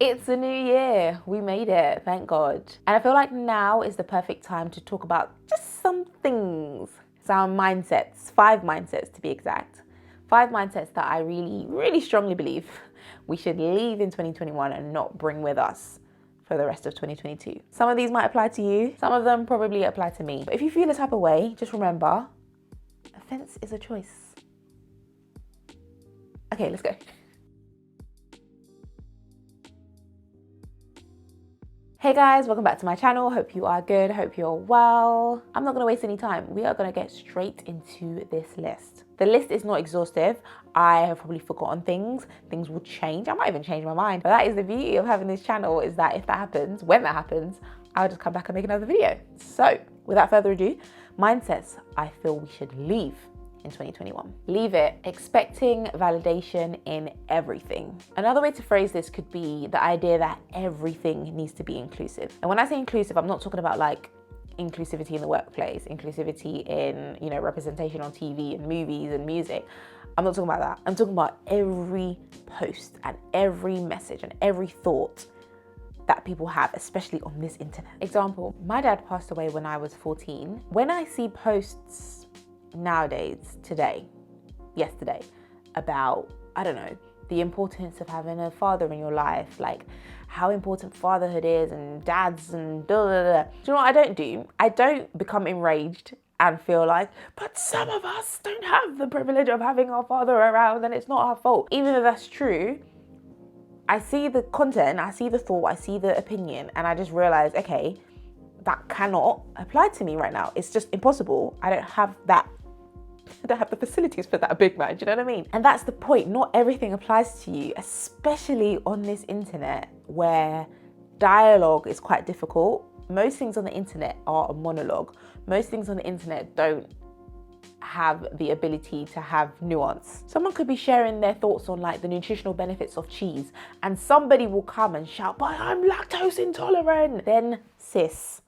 It's a new year. We made it, thank God. And I feel like now is the perfect time to talk about just some things. Some mindsets, 5 mindsets to be exact. 5 mindsets that I really, really strongly believe we should leave in 2021 and not bring with us for the rest of 2022. Some of these might apply to you, some of them probably apply to me. But if you feel a type of way, just remember, offense is a choice. Okay, let's go. Hey guys, welcome back to my channel. Hope you are good, hope you're well. I'm not gonna waste any time. We are gonna get straight into this list. The list is not exhaustive. I have probably forgotten things. Things will change. I might even change my mind. But that is the beauty of having this channel, is that if that happens, when that happens, I'll just come back and make another video. So without further ado, mindsets I feel we should leave in 2021. Leave it expecting validation in everything. Another way to phrase this could be the idea that everything needs to be inclusive. And when I say inclusive, I'm not talking about like inclusivity in the workplace, inclusivity in, representation on TV and movies and music. I'm not talking about that. I'm talking about every post and every message and every thought that people have, especially on this internet. Example, my dad passed away when I was 14. When I see posts nowadays, yesterday, about, I don't know, the importance of having a father in your life, like how important fatherhood is and dads and blah, blah, blah. Do you know what I don't do? I don't become enraged and feel like, but some of us don't have the privilege of having our father around and it's not our fault. Even though that's true, I see the content, I see the thought, I see the opinion, and I just realize, okay, that cannot apply to me right now. It's just impossible. I don't have the facilities for that big man, do you know what I mean? And that's the point. Not everything applies to you, especially on this internet where dialogue is quite difficult. Most things on the internet are a monologue. Most things on the internet don't have the ability to have nuance. Someone could be sharing their thoughts on like the nutritional benefits of cheese, and somebody will come and shout, but I'm lactose intolerant. Then sis,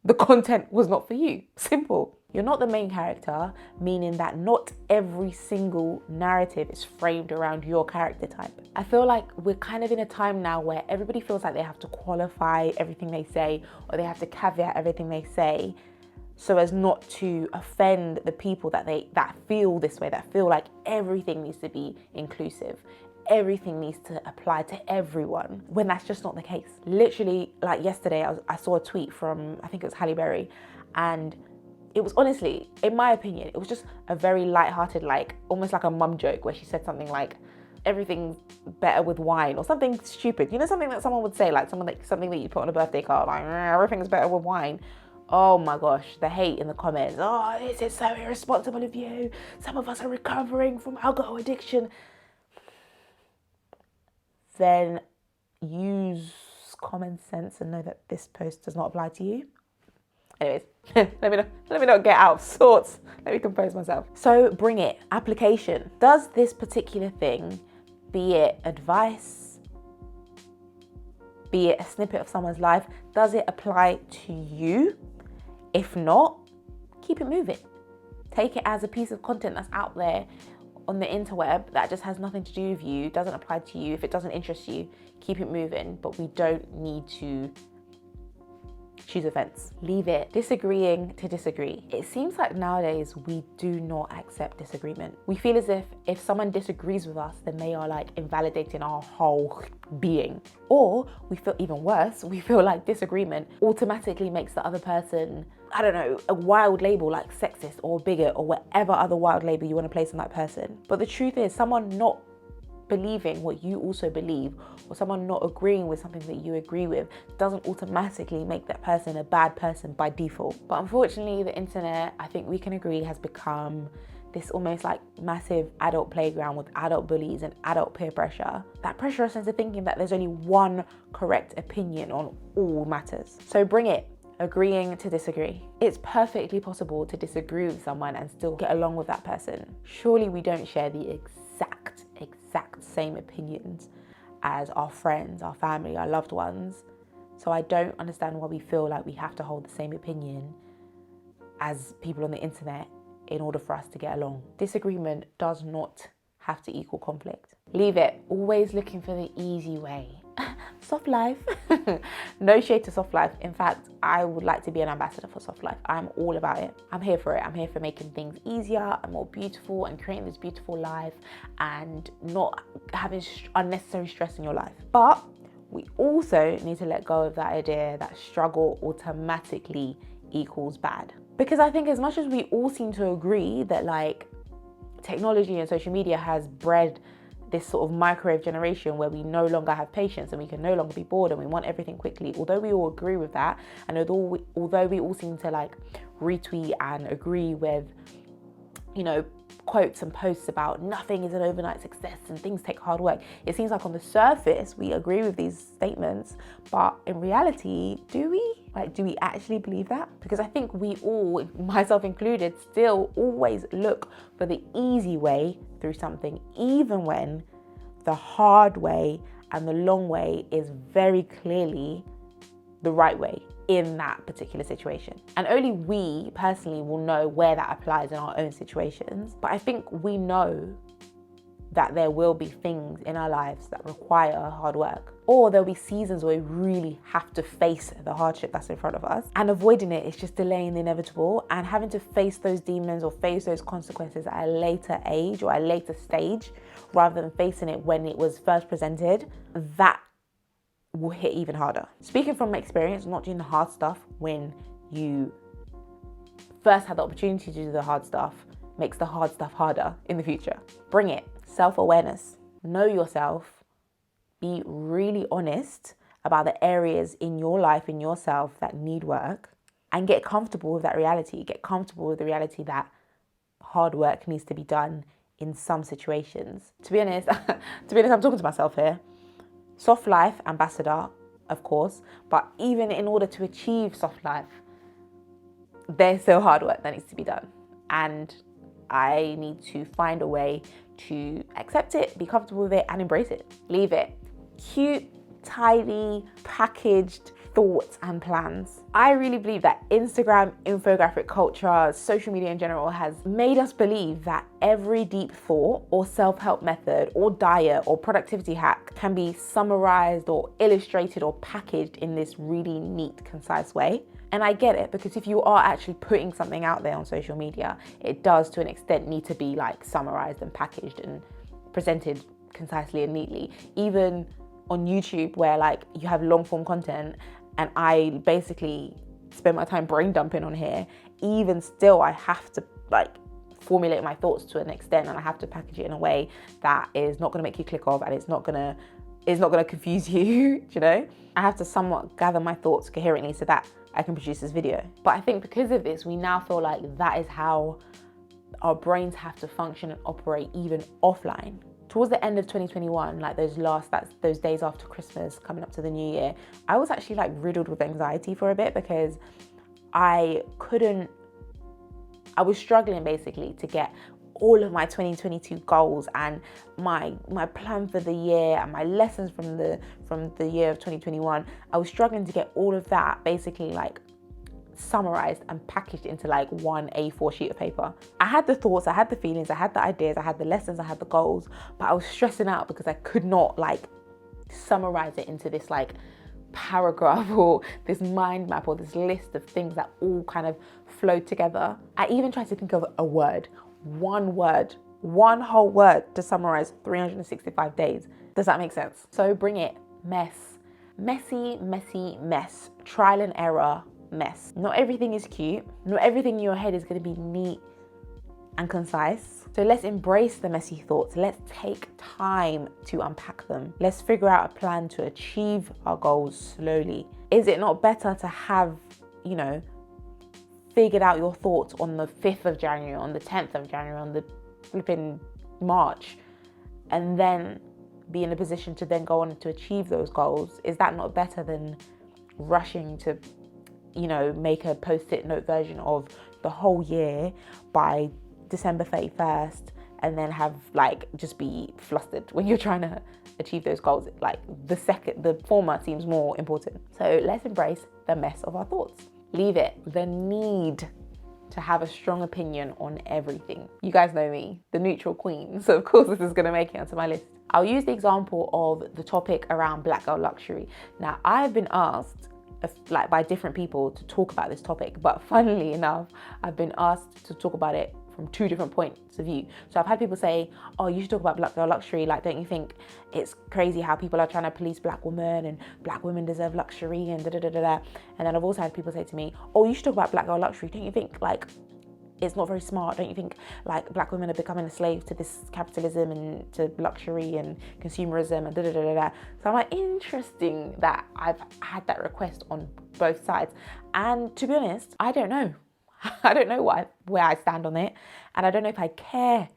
the content was not for you. Simple. You're not the main character, meaning that not every single narrative is framed around your character type. I feel like we're kind of in a time now where everybody feels like they have to qualify everything they say, or they have to caveat everything they say, so as not to offend the people that feel this way, that feel like everything needs to be inclusive. Everything needs to apply to everyone, when that's just not the case. Literally, like yesterday, I saw a tweet from, I think it was Halle Berry, and it was honestly, in my opinion, it was just a very light-hearted, like almost like a mum joke, where she said something like, everything's better with wine, or something stupid. You know, something that someone would say, like something that you put on a birthday card, like everything's better with wine. Oh my gosh, the hate in the comments. Oh, this is so irresponsible of you. Some of us are recovering from alcohol addiction. Then use common sense and know that this post does not apply to you. Anyways, let me not get out of sorts. Let me compose myself. So bring it. Application. Does this particular thing, be it advice, be it a snippet of someone's life, does it apply to you? If not, keep it moving. Take it as a piece of content that's out there on the interweb that just has nothing to do with you, doesn't apply to you. If it doesn't interest you, keep it moving. But we don't need to choose offense. Leave it. Disagreeing to disagree. It seems like nowadays we do not accept disagreement. We feel as if someone disagrees with us, then they are like invalidating our whole being. Or we feel even worse, we feel like disagreement automatically makes the other person, I don't know, a wild label like sexist or bigot or whatever other wild label you want to place on that person. But the truth is, someone not believing what you also believe, or someone not agreeing with something that you agree with, doesn't automatically make that person a bad person by default. But unfortunately, the internet, I think we can agree, has become this almost like massive adult playground with adult bullies and adult peer pressure. That pressure us into thinking that there's only one correct opinion on all matters. So bring it. Agreeing to disagree. It's perfectly possible to disagree with someone and still get along with that person. Surely we don't share the exact same opinions as our friends, our family, our loved ones. So I don't understand why we feel like we have to hold the same opinion as people on the internet in order for us to get along. Disagreement does not have to equal conflict. Leave it. Always looking for the easy way. Soft life. No shade to soft life. In fact, I would like to be an ambassador for soft life. I'm all about it. I'm here for it. I'm here for making things easier and more beautiful and creating this beautiful life and not having unnecessary stress in your life. But we also need to let go of that idea that struggle automatically equals bad. Because I think as much as we all seem to agree that like technology and social media has bred this sort of microwave generation where we no longer have patience and we can no longer be bored and we want everything quickly, although we all agree with that, and although we all seem to like retweet and agree with, you know, quotes and posts about nothing is an overnight success and things take hard work, it seems like on the surface we agree with these statements, but in reality, do we actually believe that? Because I think we all, myself included, still always look for the easy way through something, even when the hard way and the long way is very clearly the right way in that particular situation. And only we personally will know where that applies in our own situations. But I think we know that there will be things in our lives that require hard work, or there'll be seasons where we really have to face the hardship that's in front of us, and avoiding it is just delaying the inevitable, and having to face those demons or face those consequences at a later age or a later stage rather than facing it when it was first presented, that will hit even harder. Speaking from experience, not doing the hard stuff when you first had the opportunity to do the hard stuff makes the hard stuff harder in the future. Bring it. Self-awareness. Know yourself. Be really honest about the areas in your life, in yourself that need work, and get comfortable with that reality. Get comfortable with the reality that hard work needs to be done in some situations. To be honest, I'm talking to myself here. Soft life ambassador, of course, but even in order to achieve soft life, there's still hard work that needs to be done. And I need to find a way to accept it, be comfortable with it, and embrace it. Leave it. Cute, tidy, packaged thoughts and plans. I really believe that Instagram, infographic culture, social media in general has made us believe that every deep thought or self-help method or diet or productivity hack can be summarized or illustrated or packaged in this really neat, concise way. And I get it, because if you are actually putting something out there on social media, it does to an extent need to be like summarized and packaged and presented concisely and neatly. Even on YouTube, where like you have long form content and I basically spend my time brain dumping on here, even still I have to like formulate my thoughts to an extent, and I have to package it in a way that is not going to make you click off, and it's not going to confuse you. You know, I have to somewhat gather my thoughts coherently so that I can produce this video. But I think because of this, we now feel like that is how our brains have to function and operate even offline. Towards the end of 2021, like those days after Christmas coming up to the new year, I was actually like riddled with anxiety for a bit, because I was struggling basically to get all of my 2022 goals and my plan for the year and my lessons from the year of 2021. I was struggling to get all of that basically like summarized and packaged into like one A4 sheet of paper. I had the thoughts, I had the feelings, I had the ideas, I had the lessons, I had the goals, but I was stressing out because I could not like summarize it into this like paragraph or this mind map or this list of things that all kind of flowed together. I even tried to think of a word, one whole word to summarize 365 days. Does that make sense? So bring it. Messy mess. Trial and error mess. Not everything is cute. Not everything in your head is going to be neat and concise. So let's embrace the messy thoughts. Let's take time to unpack them. Let's figure out a plan to achieve our goals slowly. Is it not better to have, you know, figured out your thoughts on the 5th of January, on the 10th of January, on the flipping March, and then be in a position to then go on to achieve those goals? Is that not better than rushing to, you know, make a post-it note version of the whole year by December 31st and then have like just be flustered when you're trying to achieve those goals? Like the former seems more important. So let's embrace the mess of our thoughts. Leave it. The need to have a strong opinion on everything. You guys know me, the neutral queen. So of course this is going to make it onto my list. I'll use the example of the topic around black girl luxury. Now, I've been asked like by different people to talk about this topic, but funnily enough, I've been asked to talk about it from 2 different points of view. So I've had people say, oh, you should talk about black girl luxury. Like, don't you think it's crazy how people are trying to police black women and black women deserve luxury and da da da da da. And then I've also had people say to me, oh, you should talk about black girl luxury. Don't you think like it's not very smart? Don't you think like black women are becoming a slave to this capitalism and to luxury and consumerism and da da da da da? So I'm like, interesting that I've had that request on both sides. And to be honest, I don't know. I don't know where I stand on it. And I don't know if I care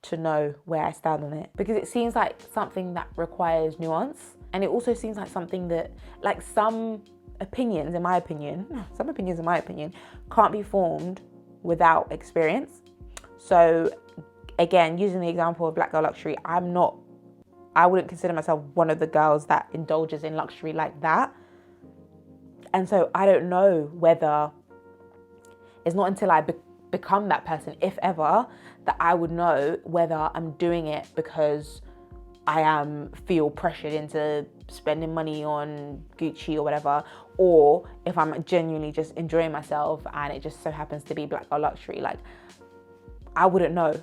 to know where I stand on it, because it seems like something that requires nuance. And it also seems like something that, like, some opinions, in my opinion, can't be formed without experience. So again, using the example of black girl luxury, I wouldn't consider myself one of the girls that indulges in luxury like that. And so I don't know whether, it's not until I become that person, if ever, that I would know whether I'm doing it because I feel pressured into spending money on Gucci or whatever, or if I'm genuinely just enjoying myself and it just so happens to be black girl luxury. Like, I wouldn't know.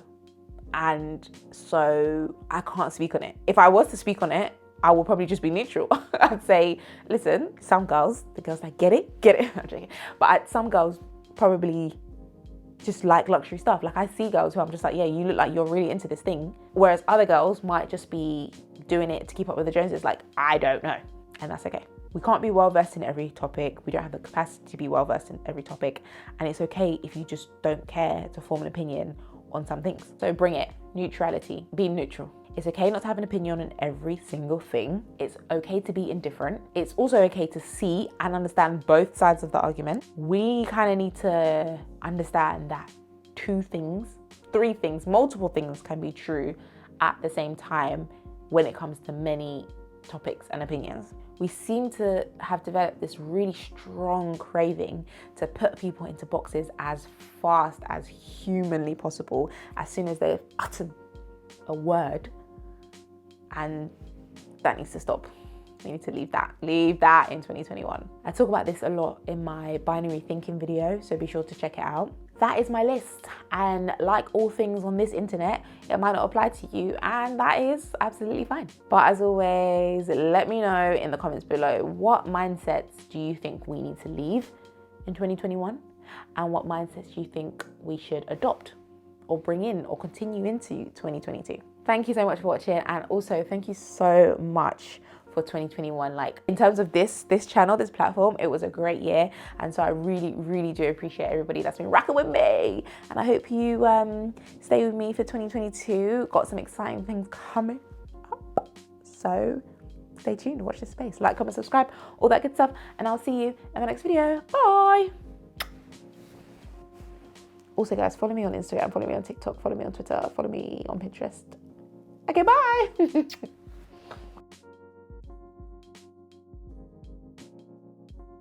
And so I can't speak on it. If I was to speak on it, I would probably just be neutral. I'd say, listen, some girls, the girls that get it. I'm joking. But some girls probably just like luxury stuff. Like, I see girls who I'm just like, yeah, you look like you're really into this thing. Whereas other girls might just be doing it to keep up with the Joneses. Like, I don't know. And that's okay. We can't be well versed in every topic. We don't have the capacity to be well versed in every topic. And it's okay if you just don't care to form an opinion on some things. So bring it. Neutrality. Be neutral. It's okay not to have an opinion on every single thing. It's okay to be indifferent. It's also okay to see and understand both sides of the argument. We kind of need to understand that 2 things, 3 things, multiple things can be true at the same time when it comes to many topics and opinions. We seem to have developed this really strong craving to put people into boxes as fast as humanly possible as soon as they've uttered a word. And that needs to stop. We need to leave that in 2021. I talk about this a lot in my binary thinking video, so be sure to check it out. That is my list. And like all things on this internet, it might not apply to you, and that is absolutely fine. But as always, let me know in the comments below, what mindsets do you think we need to leave in 2021? And what mindsets do you think we should adopt or bring in or continue into 2022? Thank you so much for watching, and also thank you so much for 2021. Like, in terms of this channel, this platform, it was a great year, and so I really do appreciate everybody that's been rocking with me, and I hope you stay with me for 2022. Got some exciting things coming up, so stay tuned, watch this space, like, comment, subscribe, all that good stuff, and I'll see you in the next video. Bye. Also, guys, follow me on Instagram, follow me on TikTok, follow me on Twitter, follow me on Pinterest. Okay, bye.